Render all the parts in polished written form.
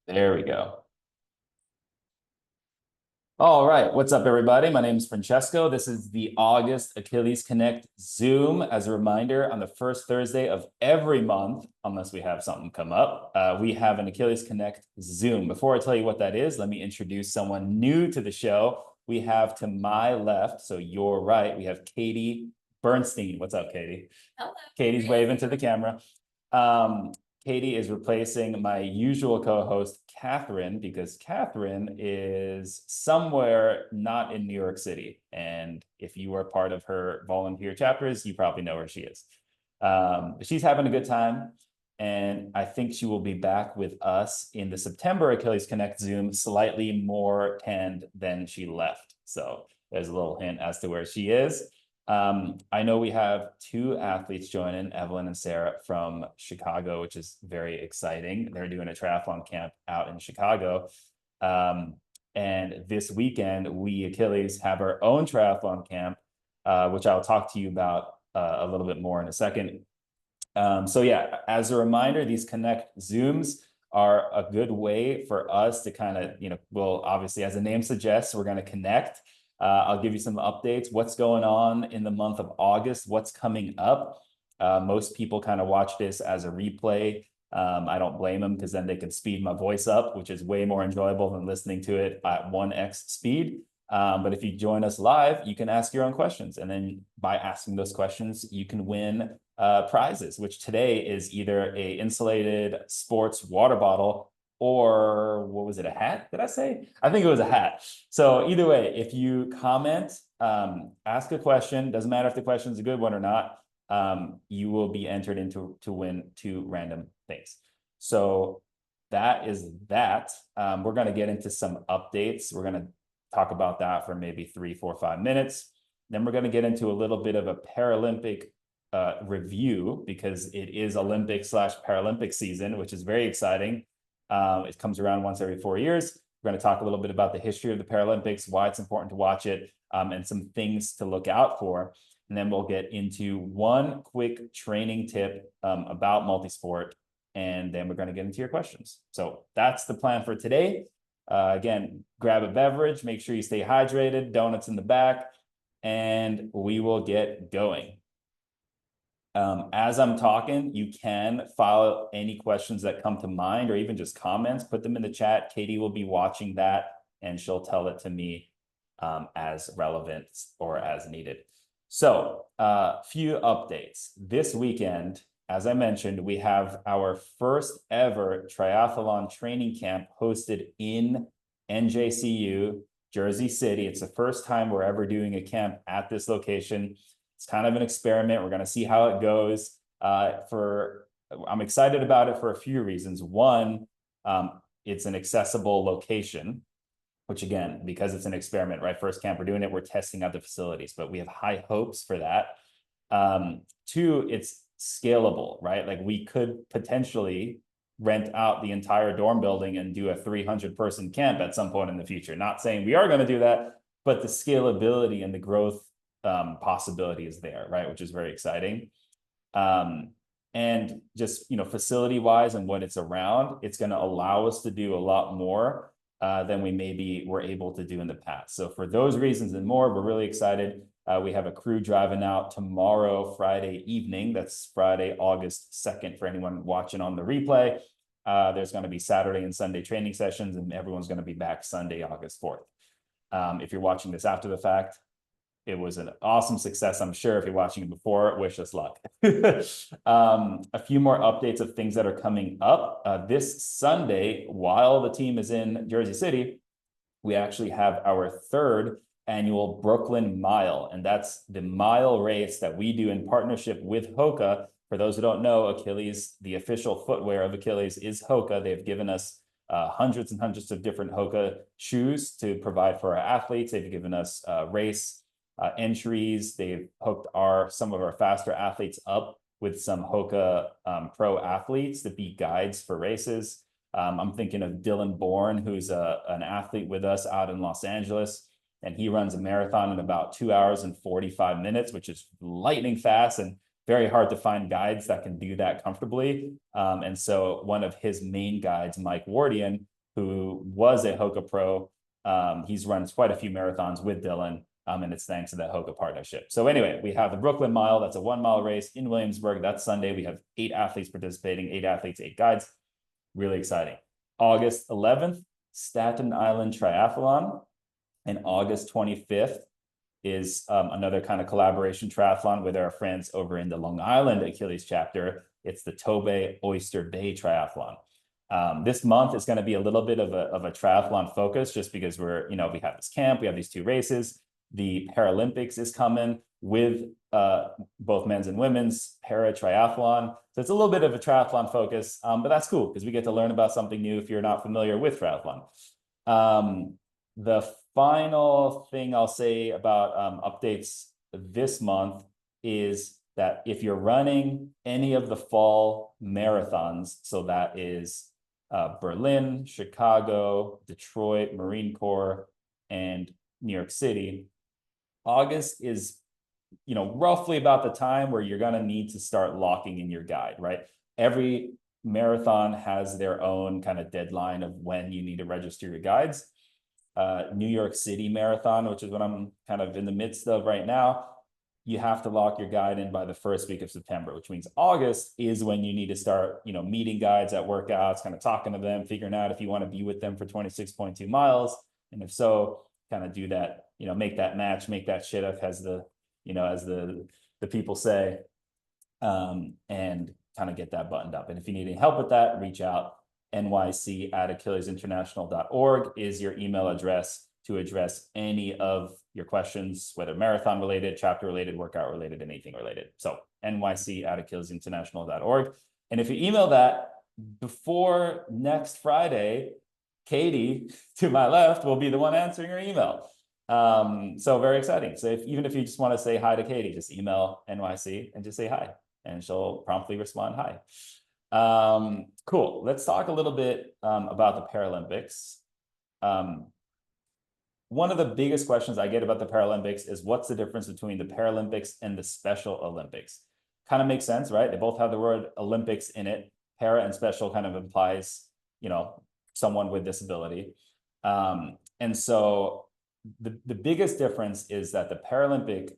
There we go. All right, what's up, everybody? My name is Francesco. This is the August Achilles Connect Zoom. As a reminder, on the first Thursday of every month, unless we have something come up, we have an Achilles Connect Zoom. Before I tell you what that is, let me introduce someone new to the show. We have to my left, so your right, we have Katie Bernstein. What's up, Katie? Hello. Katie's waving to the camera. Um, Katie is replacing my usual co-host, Catherine, because Catherine is somewhere not in New York City. And if you are part of her volunteer chapters, you probably know where she is. She's having a good time. And I think she will be back with us in the September Achilles Connect Zoom, slightly more tanned than she left. So there's a little hint as to where she is. I know we have two athletes joining, Evelyn and Sarah from Chicago, which is very exciting. They're doing a triathlon camp out in Chicago. And this weekend, we Achilles have our own triathlon camp, which I'll talk to you about a little bit more in a second. So yeah, as a reminder, these Connect Zooms are a good way for us to kind of, well, obviously, as the name suggests, we're going to connect. I'll give you some updates, what's going on in the month of August, what's coming up. Most people kind of watch this as a replay. I don't blame them because then they can speed my voice up, which is way more enjoyable than listening to it at 1x speed. But if you join us live, you can ask your own questions. And then by asking those questions, you can win prizes, which today is either a insulated sports water bottle or what was it, a hat? Did I say? I think it was a hat. So either way, if you comment, ask a question, doesn't matter if the question is a good one or not, you will be entered into to win two random things. So that is that. We're going to get into some updates. We're going to talk about that for maybe 3, 4, 5 minutes. Then we're going to get into a little bit of a Paralympic review because it is Olympic/Paralympic season, which is very exciting. It comes around once every 4 years. We're going to talk a little bit about the history of the Paralympics, why it's important to watch it, and some things to look out for. And then we'll get into one quick training tip about multisport, and then we're going to get into your questions. So that's the plan for today. Again, grab a beverage, make sure you stay hydrated, donuts in the back, and we will get going. As I'm talking, you can file any questions that come to mind or even just comments, put them in the chat. Katie will be watching that and she'll tell it to me as relevant or as needed. So few updates. This weekend, as I mentioned, we have our first ever triathlon training camp hosted in NJCU, Jersey City. It's the first time we're ever doing a camp at this location. It's kind of an experiment. We're going to see how it goes. I'm excited about it for a few reasons. One, it's an accessible location, which again, because it's an experiment, right? First camp we're doing it, we're testing out the facilities, but we have high hopes for that. Two, it's scalable, right? Like we could potentially rent out the entire dorm building and do a 300-person camp at some point in the future. Not saying we are going to do that, but the scalability and the growth possibility is there, right? Which is very exciting. And just, facility wise and what it's around, it's going to allow us to do a lot more than we maybe were able to do in the past. So for those reasons and more, we're really excited. We have a crew driving out tomorrow, Friday evening. That's Friday, August 2nd for anyone watching on the replay. There's going to be Saturday and Sunday training sessions, and everyone's going to be back Sunday, August 4th. If you're watching this after the fact, it was an awesome success. I'm sure if you're watching it before, wish us luck. A few more updates of things that are coming up. This Sunday, while the team is in Jersey City, we actually have our third annual Brooklyn Mile. And that's the mile race that we do in partnership with Hoka. For those who don't know, Achilles, the official footwear of Achilles is Hoka. They've given us hundreds and hundreds of different Hoka shoes to provide for our athletes. They've given us race entries. They've hooked some of our faster athletes up with some Hoka pro athletes to be guides for races. I'm thinking of Dylan Bourne, who's an athlete with us out in Los Angeles, and he runs a marathon in about 2 hours and 45 minutes, which is lightning fast. And very hard to find guides that can do that comfortably. And so one of his main guides, Mike Wardian, who was a Hoka Pro, he's run quite a few marathons with Dylan, and it's thanks to that Hoka partnership. So anyway, we have the Brooklyn Mile. That's a 1 mile race in Williamsburg. That's Sunday. We have 8 athletes participating, 8 athletes, 8 guides. Really exciting. August 11th, Staten Island Triathlon. And August 25th is another kind of collaboration triathlon with our friends over in the Long Island Achilles chapter. It's the Tobe Oyster Bay Triathlon. This month is going to be a little bit of a triathlon focus, just because we're, you know, we have this camp, we have these 2 races. The Paralympics is coming with both men's and women's para triathlon. So it's a little bit of a triathlon focus, but that's cool because we get to learn about something new if you're not familiar with triathlon. The final thing I'll say about updates this month is that if you're running any of the fall marathons, so that is Berlin, Chicago, Detroit, Marine Corps, and New York City, August is, you know, roughly about the time where you're going to need to start locking in your guide, right? Every marathon has their own kind of deadline of when you need to register your guides. New York City Marathon, which is what I'm kind of in the midst of right now, you have to lock your guide in by the first week of September, which means August is when you need to start, you know, meeting guides at workouts, kind of talking to them, figuring out if you want to be with them for 26.2 miles. And if so, kind of do that, you know, make that match, make that shit up, as the, you know, as the people say, and kind of get that buttoned up. And if you need any help with that, reach out. nyc@achillesinternational.org is your email address to address any of your questions, whether marathon related, chapter related, workout related, anything related. So nyc@achillesinternational.org. And if you email that before next Friday, Katie to my left will be the one answering your email. So very exciting. So even if you just want to say hi to Katie, just email NYC and just say hi, and she'll promptly respond hi. Cool. Let's talk a little bit about the Paralympics. One of the biggest questions I get about the Paralympics is what's the difference between the Paralympics and the Special Olympics? Kind of makes sense, right? They both have the word Olympics in it. Para and special kind of implies, you know, someone with disability. And so the biggest difference is that the Paralympic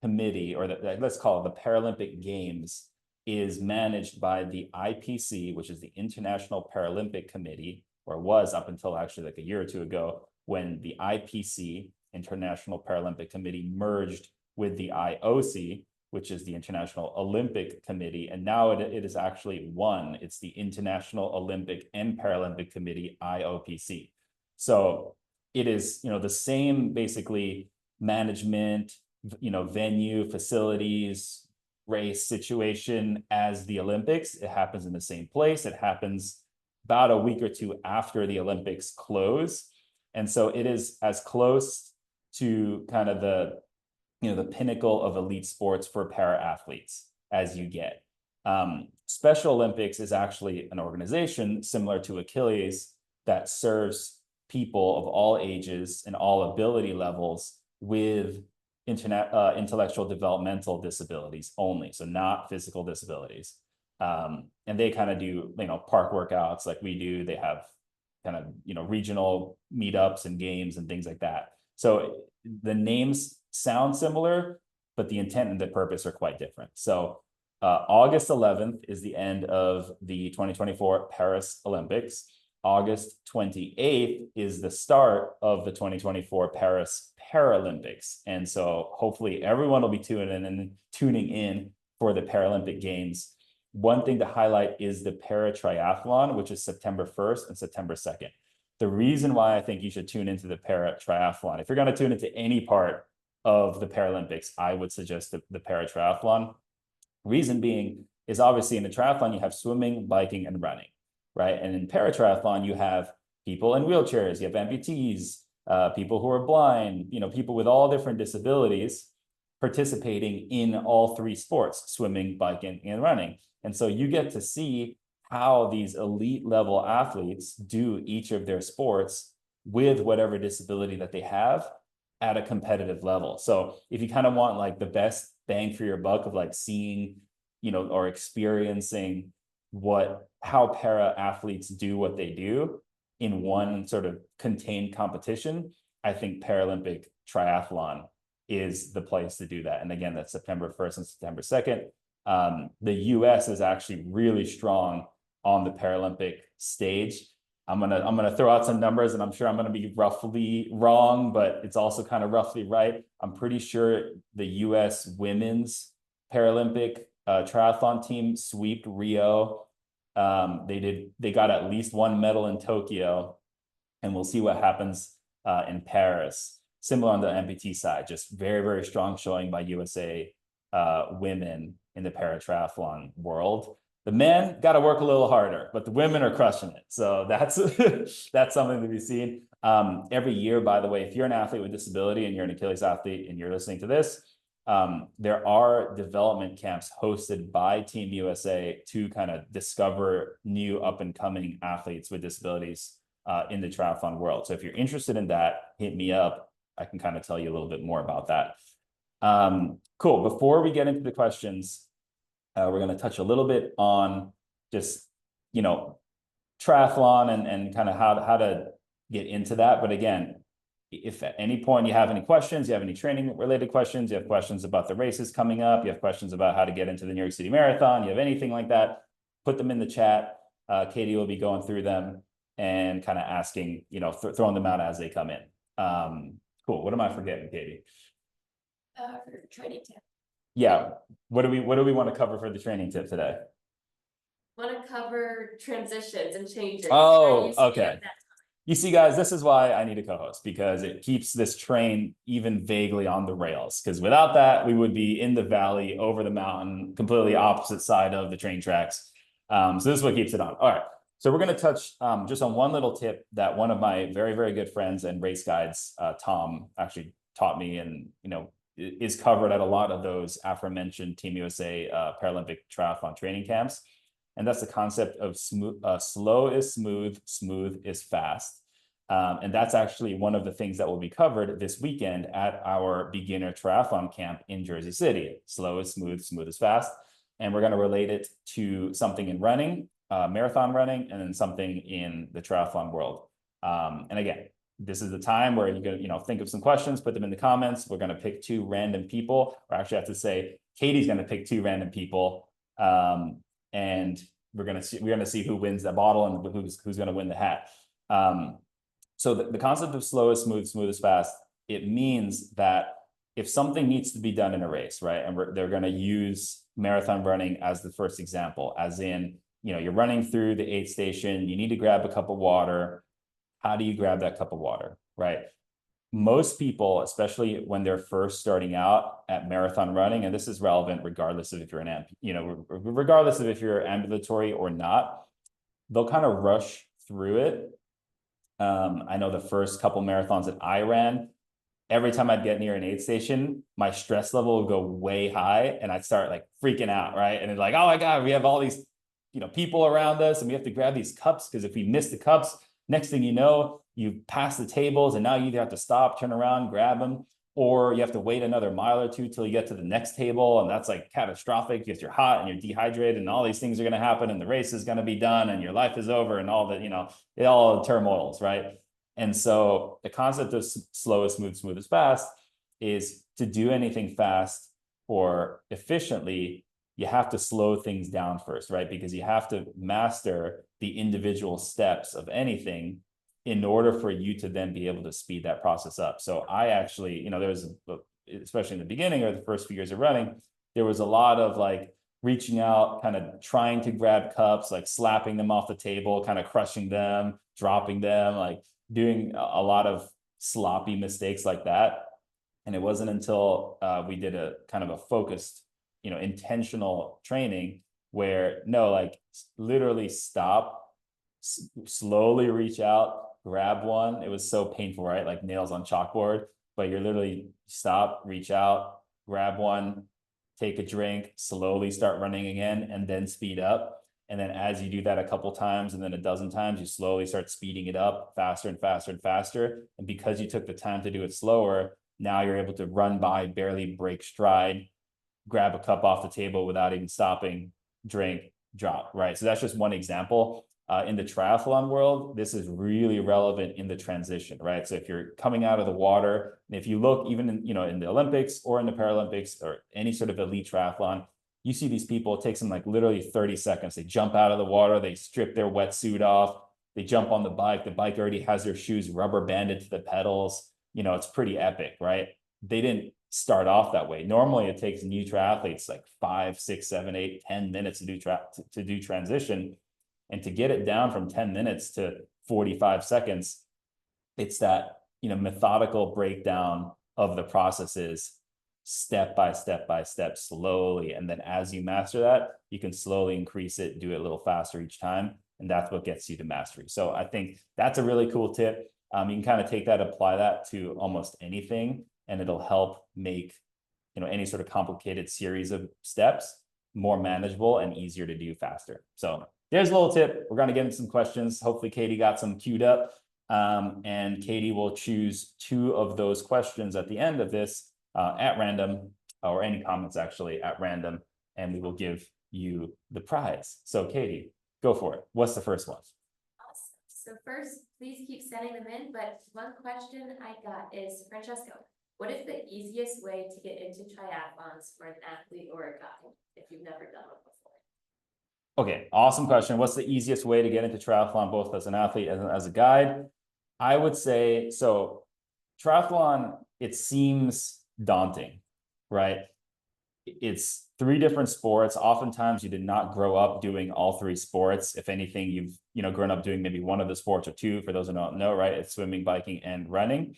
Committee, or let's call it the Paralympic Games, is managed by the IPC, which is the International Paralympic Committee, or was up until actually like a year or 2 ago, when the IPC, International Paralympic Committee, merged with the IOC, which is the International Olympic Committee. And now it is actually one. It's the International Olympic and Paralympic Committee, IOPC. So it is, you know, the same basically management, you know, venue, facilities, race situation as the Olympics. It happens in the same place. It happens about a week or 2 after the Olympics close. And so it is as close to kind of the, you know, the pinnacle of elite sports for para athletes as you get. Special Olympics is actually an organization similar to Achilles that serves people of all ages and all ability levels with intellectual developmental disabilities only, so not physical disabilities. And they kind of do, you know, park workouts like we do. They have kind of, you know, regional meetups and games and things like that. So the names sound similar, but the intent and the purpose are quite different. So August 11th is the end of the 2024 Paris Olympics. August 28th is the start of the 2024 Paris Paralympics. And so hopefully everyone will be tuning in for the Paralympic Games. One thing to highlight is the para triathlon, which is September 1st and September 2nd. The reason why I think you should tune into the para triathlon, if you're going to tune into any part of the Paralympics, I would suggest the para triathlon. Reason being is obviously in the triathlon, you have swimming, biking, and running, right? And in para triathlon, you have people in wheelchairs, you have amputees, people who are blind, you know, people with all different disabilities participating in all 3 sports, swimming, biking, and running. And so you get to see how these elite level athletes do each of their sports with whatever disability that they have at a competitive level. So if you kind of want like the best bang for your buck of like seeing, or experiencing how para athletes do what they do in one sort of contained competition. I think Paralympic triathlon is the place to do that. And again, that's September 1st and September 2nd. The US is actually really strong on the Paralympic stage. I'm gonna throw out some numbers, and I'm sure I'm gonna be roughly wrong, but it's also kind of roughly right. I'm pretty sure the US women's Paralympic triathlon team swept Rio. They got at least one medal in Tokyo, and we'll see what happens in Paris. Similar on the amputee side, just very, very strong showing by USA women in the para triathlon world. The men got to work a little harder, but the women are crushing it. So that's that's something to be seen. Every year, by the way, if you're an athlete with disability and you're an Achilles athlete and you're listening to this, there are development camps hosted by Team USA to kind of discover new up and coming athletes with disabilities in the triathlon world. So if you're interested in that, hit me up. I can kind of tell you a little bit more about that. Cool. Before we get into the questions, we're going to touch a little bit on just, triathlon and kind of how to get into that. But again, if at any point you have any questions, you have any training related questions, you have questions about the races coming up, you have questions about how to get into the New York City Marathon, you have anything like that, put them in the chat. Katie will be going through them and kind of asking, throwing them out as they come in. Cool. What am I forgetting, Katie? For training tip. Yeah. What do we want to cover for the training tip today? Want to cover transitions and changes. Oh, okay. You see, guys, this is why I need a co-host, because it keeps this train even vaguely on the rails. Because without that, we would be in the valley, over the mountain, completely opposite side of the train tracks. So this is what keeps it on. All right. So we're going to touch just on one little tip that one of my very, very good friends and race guides, Tom, actually taught me, and is covered at a lot of those aforementioned Team USA Paralympic triathlon training camps. And that's the concept of slow is smooth, smooth is fast. And that's actually one of the things that will be covered this weekend at our beginner triathlon camp in Jersey City. Slow is smooth, smooth is fast. And we're going to relate it to something in running, marathon running, and then something in the triathlon world. And again, this is the time where you're going to, think of some questions, put them in the comments. We're going to pick two random people, or actually I have to say, Katie's going to pick two random people. And we're going to see who wins the bottle and who's going to win the hat. So the concept of slow is smooth, smooth is fast, it means that if something needs to be done in a race, right, and they're going to use marathon running as the first example, as in, you're running through the aid station, you need to grab a cup of water. How do you grab that cup of water, right? Most people, especially when they're first starting out at marathon running, and this is relevant regardless of if you're regardless of if you're ambulatory or not, they'll kind of rush through it. I know the first couple marathons that I ran, every time I'd get near an aid station, my stress level would go way high and I'd start like freaking out, right? And it's like, oh my God, we have all these, people around us and we have to grab these cups, because if we miss the cups, next thing you know, you pass the tables and now you either have to stop, turn around, grab them, or you have to wait another mile or two till you get to the next table. And that's like catastrophic because you're hot and you're dehydrated and all these things are going to happen and the race is going to be done and your life is over and all that, it all turmoils, right? And so the concept of slow is smooth, smooth is fast is to do anything fast or efficiently, you have to slow things down first, right? Because you have to master the individual steps of anything in order for you to then be able to speed that process up. So I actually, there was, especially in the beginning or the first few years of running, there was a lot of like reaching out, kind of trying to grab cups, like slapping them off the table, kind of crushing them, dropping them, like doing a lot of sloppy mistakes like that. And it wasn't until we did a kind of a focused, intentional training where literally stop, slowly reach out, grab one. It was so painful, right? Like nails on chalkboard, but you're literally stop, reach out, grab one, take a drink, slowly start running again, and then speed up. And then as you do that a couple times and then a dozen times, you slowly start speeding it up faster and faster and faster. And because you took the time to do it slower, now you're able to run by, barely break stride, grab a cup off the table without even stopping, drink, drop, right? So that's just one example. In the triathlon world, this is really relevant in the transition, right? So if you're coming out of the water, and if you look even in, in the Olympics or in the Paralympics or any sort of elite triathlon, you see these people, it takes them like literally 30 seconds. They jump out of the water, they strip their wetsuit off, they jump on the bike already has their shoes rubber banded to the pedals. It's pretty epic, right? They didn't start off that way. Normally it takes new triathletes like 5, 6, 7, 8, 10 minutes to do transition. And to get it down from 10 minutes to 45 seconds, it's that, methodical breakdown of the processes, step by step, slowly. And then as you master that, you can slowly increase it, do it a little faster each time. And that's what gets you to mastery. So I think that's a really cool tip. You can kind of take that, apply that to almost anything, and it'll help make, any sort of complicated series of steps more manageable and easier to do faster. So there's a little tip. We're going to get into some questions. Hopefully Katie got some queued up. And Katie will choose 2 of those questions at the end of this at random, or any comments actually at random, and we will give you the prize. So Katie, go for it. What's the first one? Awesome. So first, please keep sending them in, but one question I got is, Francesco, what is the easiest way to get into triathlons for an athlete or a guy if you've never done it before? Okay, awesome question. What's the easiest way to get into triathlon, both as an athlete and as a guide? I would say, so triathlon, it seems daunting, right? It's 3 different sports. Oftentimes you did not grow up doing all 3 sports. If anything, you've grown up doing maybe one of the sports or 2, for those who don't know, right? It's swimming, biking, and running.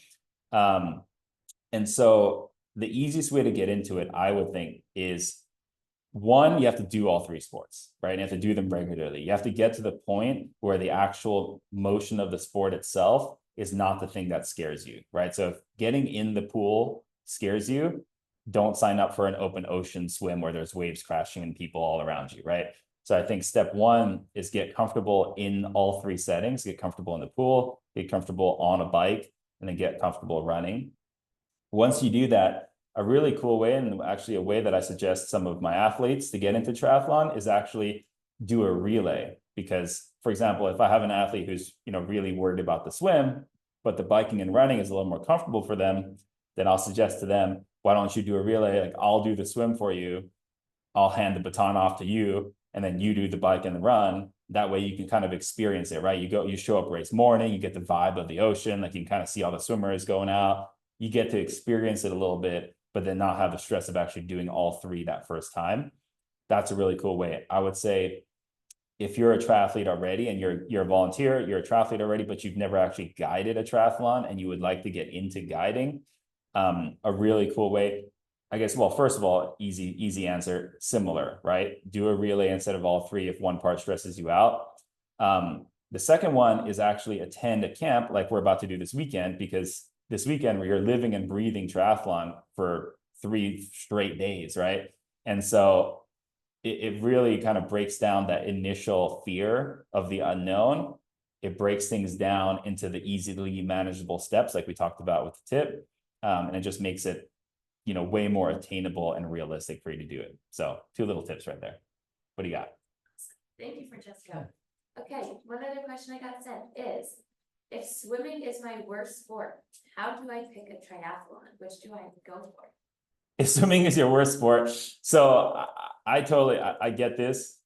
And so the easiest way to get into it, I would think, is 1, you have to do all 3 sports, right? And you have to do them regularly. You have to get to the point where the actual motion of the sport itself is not the thing that scares you, right? So if getting in the pool scares you, don't sign up for an open ocean swim where there's waves crashing and people all around you, right? So I think step 1 is get comfortable in all 3 settings, get comfortable in the pool, get comfortable on a bike, and then get comfortable running. Once you do that, a really cool way, and actually a way that I suggest some of my athletes to get into triathlon, is actually do a relay. Because, for example, if I have an athlete who's really worried about the swim, but the biking and running is a little more comfortable for them, then I'll suggest to them, why don't you do a relay? Like, I'll do the swim for you, I'll hand the baton off to you, and then you do the bike and the run. That way you can kind of experience it, right? You show up race morning, you get the vibe of the ocean, like you can kind of see all the swimmers going out, you get to experience it a little bit, but then not have the stress of actually doing all 3 that first time. That's a really cool way. I would say, if you're a triathlete already and you're a volunteer, you're a triathlete already, but you've never actually guided a triathlon and you would like to get into guiding, a really cool way, I guess, well, first of all, easy answer, similar, right? Do a relay instead of all 3 if one part stresses you out. The second one is actually attend a camp like we're about to do this weekend, because this weekend we are living and breathing triathlon for 3 straight days, right? And so it really kind of breaks down that initial fear of the unknown. It breaks things down into the easily manageable steps like we talked about with the tip. And it just makes it, way more attainable and realistic for you to do it. So 2 little tips right there. What do you got? Thank you, Francesco. Okay, one other question I got sent is, if swimming is my worst sport, how do I pick a triathlon? Which do I go for? If swimming is your worst sport, so I totally get this,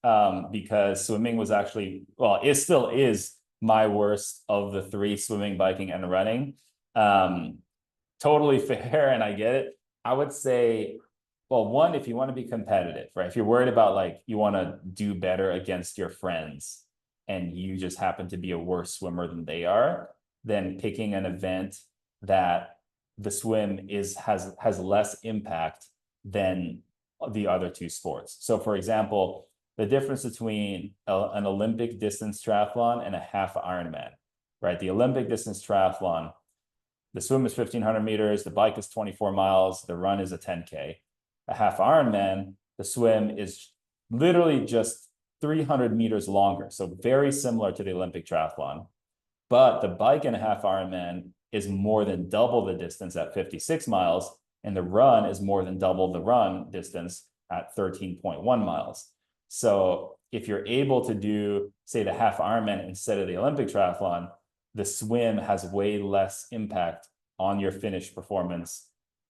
because swimming was actually, well, it still is my worst of the 3, swimming, biking, and running. Totally fair, and I get it. I would say, well, 1, if you want to be competitive, right? If you're worried about, like, you want to do better against your friends and you just happen to be a worse swimmer than they are, then picking an event that the swim has less impact than the other 2 sports. So for example, the difference between an Olympic distance triathlon and a half Ironman, right? The Olympic distance triathlon, the swim is 1,500 meters, the bike is 24 miles, the run is a 10K. A half Ironman, the swim is literally just 300 meters longer. So very similar to the Olympic triathlon. But the bike in a half Ironman is more than double the distance at 56 miles, and the run is more than double the run distance at 13.1 miles. So if you're able to do, say, the half Ironman instead of the Olympic triathlon, the swim has way less impact on your finish performance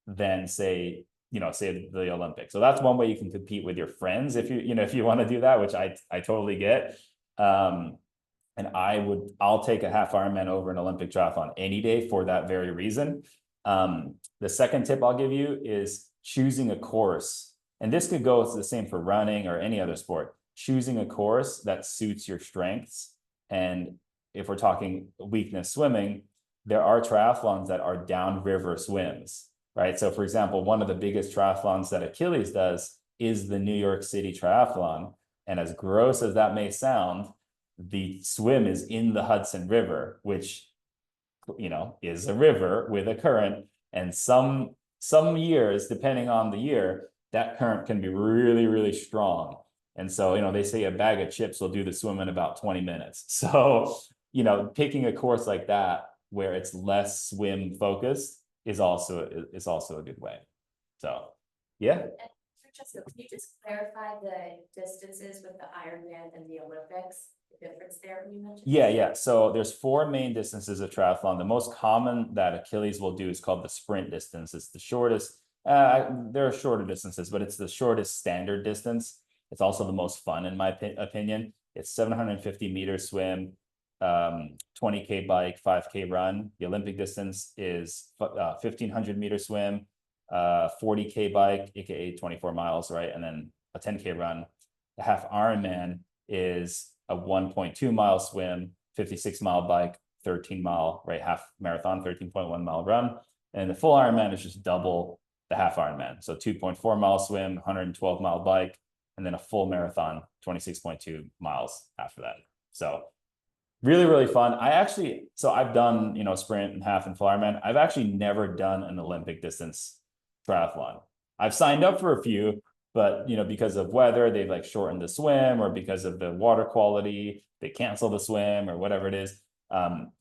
than say the Olympics. So that's one way you can compete with your friends if you want to do that, which I totally get. And I'll take a half Ironman over an Olympic triathlon any day for that very reason. The second tip I'll give you is choosing a course. And this could go, it's the same for running or any other sport, choosing a course that suits your strengths. And if we're talking weakness swimming, there are triathlons that are downriver swims, right? So for example, one of the biggest triathlons that Achilles does is the New York City Triathlon. And as gross as that may sound, the swim is in the Hudson River, which, is a river with a current. And some years, depending on the year, that current can be really, really strong. And so, they say a bag of chips will do the swim in about 20 minutes. So, picking a course like that where it's less swim focused is also a good way. So, yeah. And Francesco, can you just clarify the distances with the Ironman and the Olympics? The difference there you mentioned? Yeah. So there's 4 main distances of triathlon. The most common that Achilles will do is called the sprint distance. It's the shortest. There are shorter distances, but it's the shortest standard distance. It's also the most fun, in my opinion. It's 750 meter swim, 20K bike, 5K run. The Olympic distance is 1500 meter swim, 40K bike, aka 24 miles, right? And then a 10K run. The half Ironman is a 1.2 mile swim, 56 mile bike, 13 mile, right? Half marathon, 13.1 mile run. And the full Ironman is just double the half Ironman. So 2.4 mile swim, 112 mile bike, and then a full marathon, 26.2 miles after that. So really, really fun. I've done, sprint and half and full Ironman. I've actually never done an Olympic distance triathlon. I've signed up for a few, but because of weather, they've like shortened the swim, or because of the water quality, they cancel the swim or whatever it is.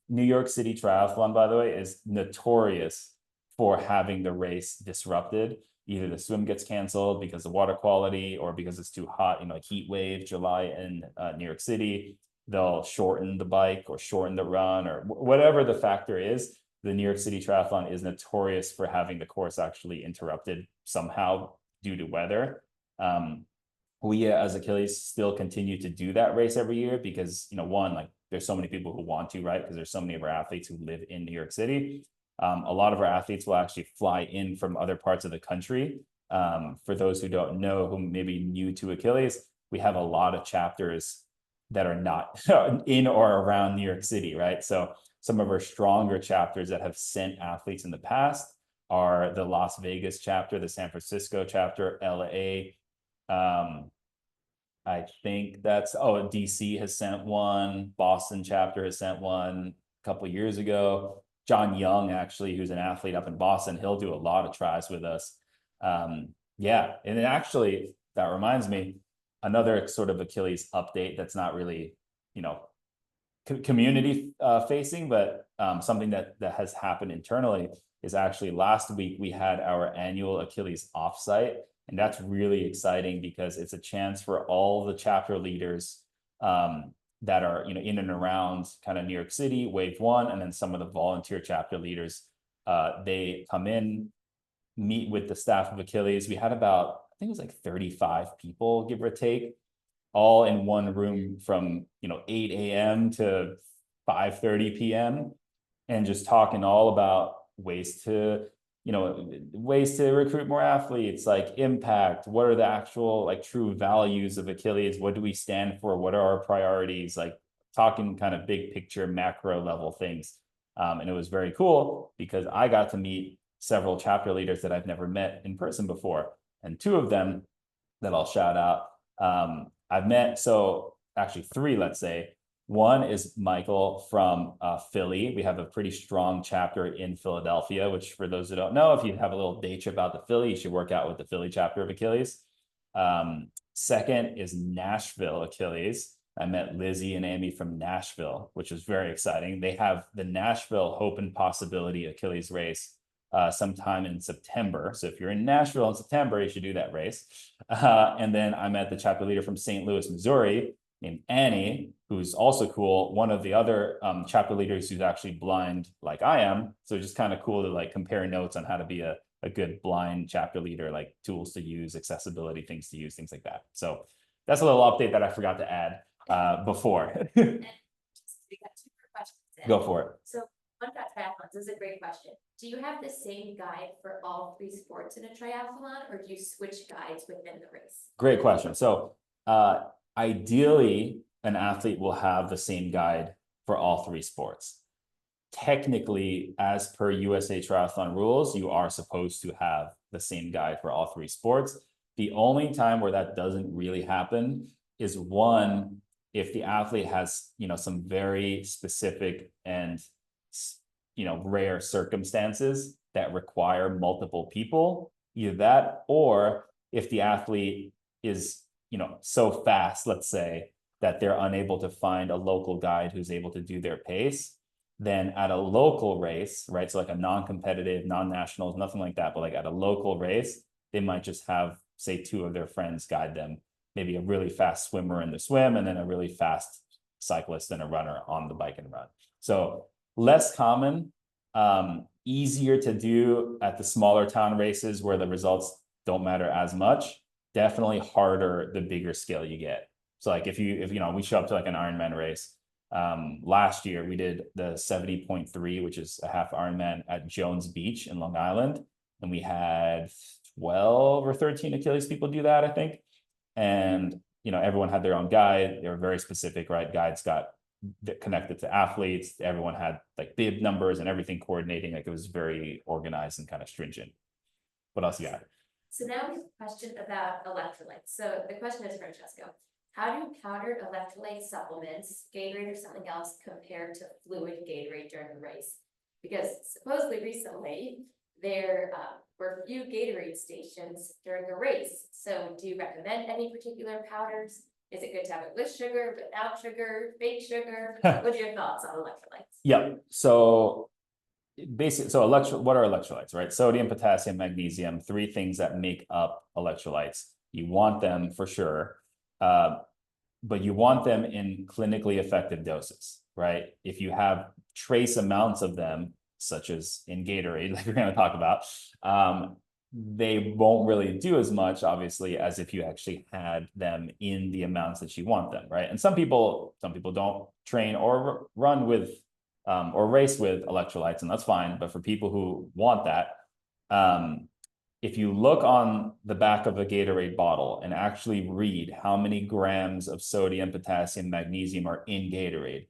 New York City Triathlon, by the way, is notorious for having the race disrupted. Either the swim gets canceled because of water quality, or because it's too hot, heat wave, July in New York City, they'll shorten the bike or shorten the run, or whatever the factor is. The New York City Triathlon is notorious for having the course actually interrupted somehow due to weather. We as Achilles still continue to do that race every year because, one, like there's so many people who want to, right? Because there's so many of our athletes who live in New York City. A lot of our athletes will actually fly in from other parts of the country. For those who don't know, who may be new to Achilles, we have a lot of chapters that are not in or around New York City, right? So some of our stronger chapters that have sent athletes in the past are the Las Vegas chapter, the San Francisco chapter, LA. I think DC has sent one. Boston chapter has sent one a couple of years ago. John Young, actually, who's an athlete up in Boston, he'll do a lot of tries with us. Yeah, and then actually, that reminds me, another sort of Achilles update that's not really, community facing, but something that has happened internally is actually last week we had our annual Achilles offsite. And that's really exciting because it's a chance for all the chapter leaders that are in and around kind of New York City, Wave 1, and then some of the volunteer chapter leaders. They come in, meet with the staff of Achilles. We had about, I think it was like 35 people, give or take, all in one room from 8 a.m. to 5:30 p.m. and just talking all about ways to recruit more athletes, like impact, what are the actual like true values of Achilles, what do we stand for, what are our priorities, like talking kind of big picture macro level things. And it was very cool because I got to meet several chapter leaders that I've never met in person before, and 2 of them that I'll shout out I've met, so actually 3, let's say. One is Michael from Philly. We have a pretty strong chapter in Philadelphia, which for those who don't know, if you have a little day trip out to Philly, you should work out with the Philly chapter of Achilles. Second is Nashville Achilles. I met Lizzie and Amy from Nashville, which was very exciting. They have the Nashville Hope and Possibility Achilles race sometime in September. So if you're in Nashville in September, you should do that race. And then I met the chapter leader from St. Louis, Missouri, named Annie, who's also cool. One of the other chapter leaders who's actually blind like I am. So just kind of cool to like compare notes on how to be a good blind chapter leader, like tools to use, accessibility, things to use, things like that. So that's a little update that I forgot to add before. We got two more questions in. Go for it. So one about triathlons, this is a great question. Do you have the same guide for all 3 sports in a triathlon, or do you switch guides within the race? Great question. So ideally, an athlete will have the same guide for all 3 sports. Technically, as per USA Triathlon rules, you are supposed to have the same guide for all 3 sports. The only time where that doesn't really happen is one, if the athlete has, some very specific and, rare circumstances that require multiple people, either that, or if the athlete is, so fast, let's say, that they're unable to find a local guide who's able to do their pace, then at a local race, right? So like a non-competitive, non-nationals, nothing like that, but like at a local race, they might just have, say, 2 of their friends guide them, maybe a really fast swimmer in the swim, and then a really fast cyclist and a runner on the bike and run. So less common, easier to do at the smaller town races where the results don't matter as much. Definitely harder the bigger scale you get. So like if we show up to like an Ironman race, last year we did the 70.3, which is a half Ironman at Jones Beach in Long Island, and we had 12 or 13 Achilles people do that, I think. And everyone had their own guide. They were very specific, right? Guides got connected to athletes. Everyone had like bib numbers and everything coordinating. Like it was very organized and kind of stringent. What else you got? So now we have a question about electrolytes. So the question is, Francesco, how do powdered electrolyte supplements, Gatorade or something else, compare to fluid Gatorade during the race? Because supposedly recently there were few Gatorade stations during a race. So do you recommend any particular powders? Is it good to have it with sugar, without sugar, fake sugar? What are your thoughts on electrolytes? Yep. So basically, what are electrolytes, right? Sodium, potassium, magnesium, 3 things that make up electrolytes. You want them for sure, but you want them in clinically effective doses, right? If you have trace amounts of them, such as in Gatorade, like we're going to talk about, they won't really do as much, obviously, as if you actually had them in the amounts that you want them, right? And some people don't train or run with or race with electrolytes, and that's fine. But for people who want that, if you look on the back of a Gatorade bottle and actually read how many grams of sodium, potassium, magnesium are in Gatorade,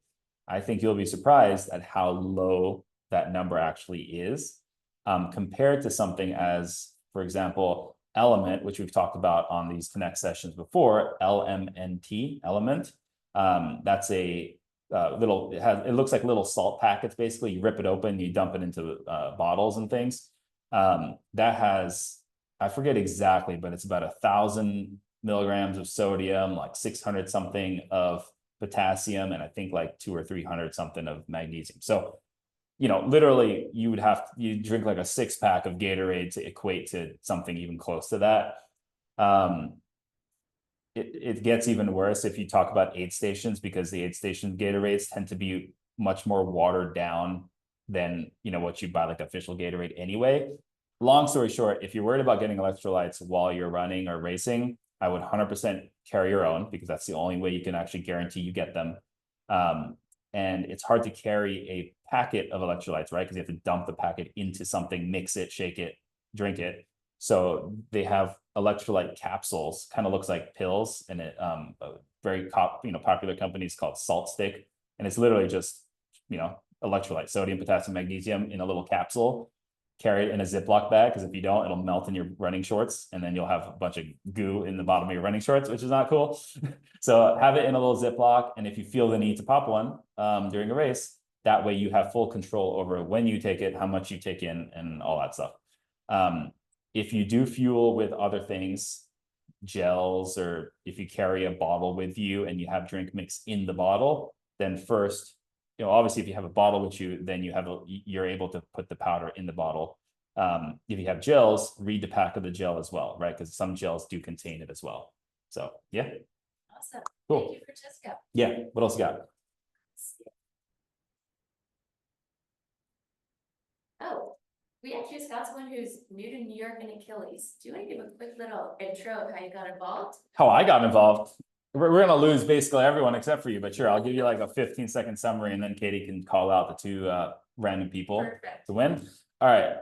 I think you'll be surprised at how low that number actually is, compared to something as, for example, Element, which we've talked about on these Connect sessions before, LMNT, Element. That's a it looks like little salt packets. Basically, you rip it open, you dump it into bottles and things. That has, I forget exactly, but it's about 1,000 milligrams of sodium, like 600 something of potassium, and I think like 200 or 300 something of magnesium. So, literally you drink like a 6-pack of Gatorade to equate to something even close to that. It gets even worse if you talk about aid stations, because the aid station Gatorades tend to be much more watered down than what you buy like official Gatorade anyway. Long story short, if you're worried about getting electrolytes while you're running or racing, I would 100% carry your own, because that's the only way you can actually guarantee you get them. And it's hard to carry a packet of electrolytes, right? Because you have to dump the packet into something, mix it, shake it, drink it. So they have electrolyte capsules, kind of looks like pills, and it a very popular company is called Salt Stick, and it's literally just electrolyte, sodium, potassium, magnesium in a little capsule. Carry it in a Ziploc bag, because if you don't, it'll melt in your running shorts, and then you'll have a bunch of goo in the bottom of your running shorts, which is not cool. So have it in a little Ziploc, and if you feel the need to pop one during a race, that way you have full control over when you take it, how much you take in, and all that stuff. If you do fuel with other things, gels, or if you carry a bottle with you and you have drink mix in the bottle, then first, obviously if you have a bottle with you, then you're able to put the powder in the bottle. if you have gels, read the pack of the gel as well, right? Because some gels do contain it as well. So yeah, Awesome. Cool. Thank you, Francesco. yeah. What else you got? Oh, we actually just got someone who's new to New York and Achilles. Do you want to give a quick little intro of how you got involved? How I got involved. We're gonna lose basically everyone except for you, but sure, I'll give you like a 15-second summary, and then Katie can call out the two random people Perfect. to win. All right.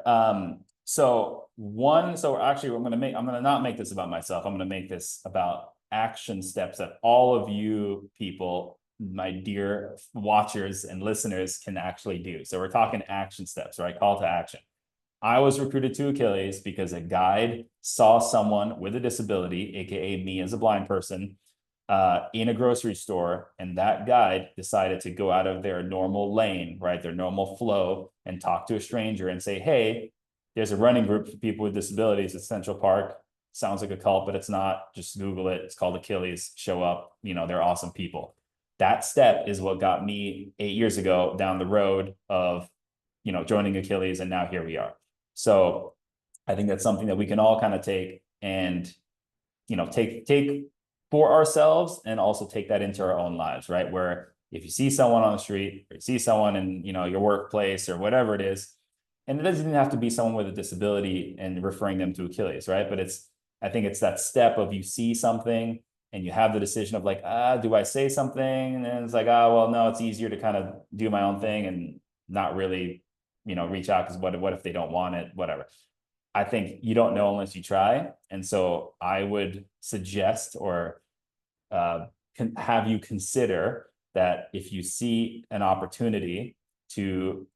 So actually, I'm gonna not make this about myself. I'm gonna make this about action steps that all of you people, my dear watchers and listeners, can actually do. So we're talking action steps, right? Call to action. I was recruited to Achilles because a guide saw someone with a disability, aka me as a blind person, in a grocery store, and that guide decided to go out of their normal lane, right, their normal flow, and talk to a stranger and say, hey, there's a running group for people with disabilities at Central Park. Sounds like a cult, but it's not. Just Google it. It's called Achilles. Show up. They're awesome people. That step is what got me 8 years ago down the road of, joining Achilles, and now here we are. So I think that's something that we can all kind of take and, take for ourselves, and also take that into our own lives, right? Where if you see someone on the street, or you see someone in, your workplace or whatever it is, and it doesn't even have to be someone with a disability and referring them to Achilles, right? But I think it's that step of you see something and you have the decision of like, do I say something? And then it's like, well, no, it's easier to kind of do my own thing and not really, reach out, because what if they don't want it, whatever. I think you don't know unless you try. And so I would suggest, or have you consider that if you see an opportunity to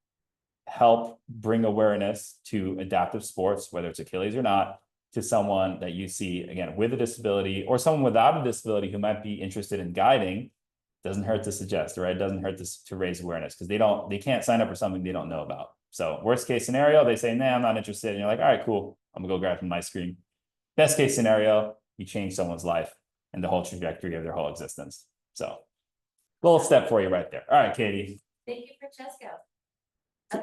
help bring awareness to adaptive sports, whether it's Achilles or not, to someone that you see, again, with a disability, or someone without a disability who might be interested in guiding, doesn't hurt to suggest, right? It doesn't hurt to raise awareness, because they can't sign up for something they don't know about. So worst case scenario, they say, nah, I'm not interested. And you're like, all right, cool. I'm gonna go grab some ice cream. Best case scenario, you change someone's life and the whole trajectory of their whole existence. So little step for you right there. All right, Katie. Thank you, Francesco.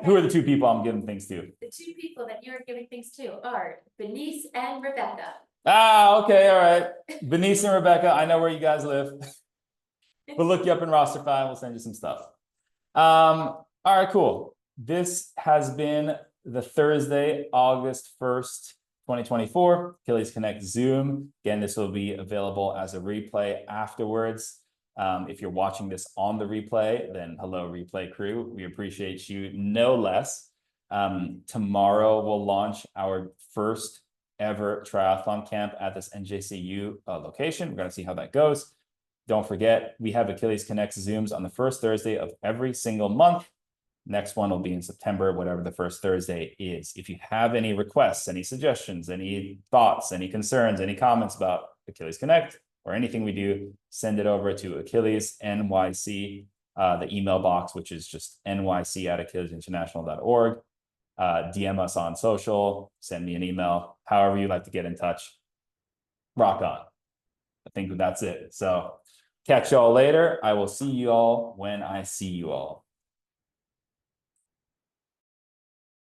Who are the two people I'm giving things to? The two people that you are giving things to are Benice and Rebecca. Okay, all right. Benice and Rebecca, I know where you guys live. We'll look you up in Rosterfy. We'll send you some stuff. All right, cool. This has been the Thursday, August 1st, 2024, Achilles Connect Zoom. Again, this will be available as a replay afterwards. If you're watching this on the replay, then hello, replay crew. We appreciate you no less. Tomorrow we'll launch our first ever triathlon camp at this NJCU location. We're going to see how that goes. Don't forget, we have Achilles Connect Zooms on the first Thursday of every single month. Next one will be in September, whatever the first Thursday is. If you have any requests, any suggestions, any thoughts, any concerns, any comments about Achilles Connect or anything we do, send it over to Achilles NYC, the email box, which is just nyc@achillesinternational.org. DM us on social, send me an email, however you like to get in touch. Rock on. I think that's it. So catch y'all later. I will see you all when I see you all.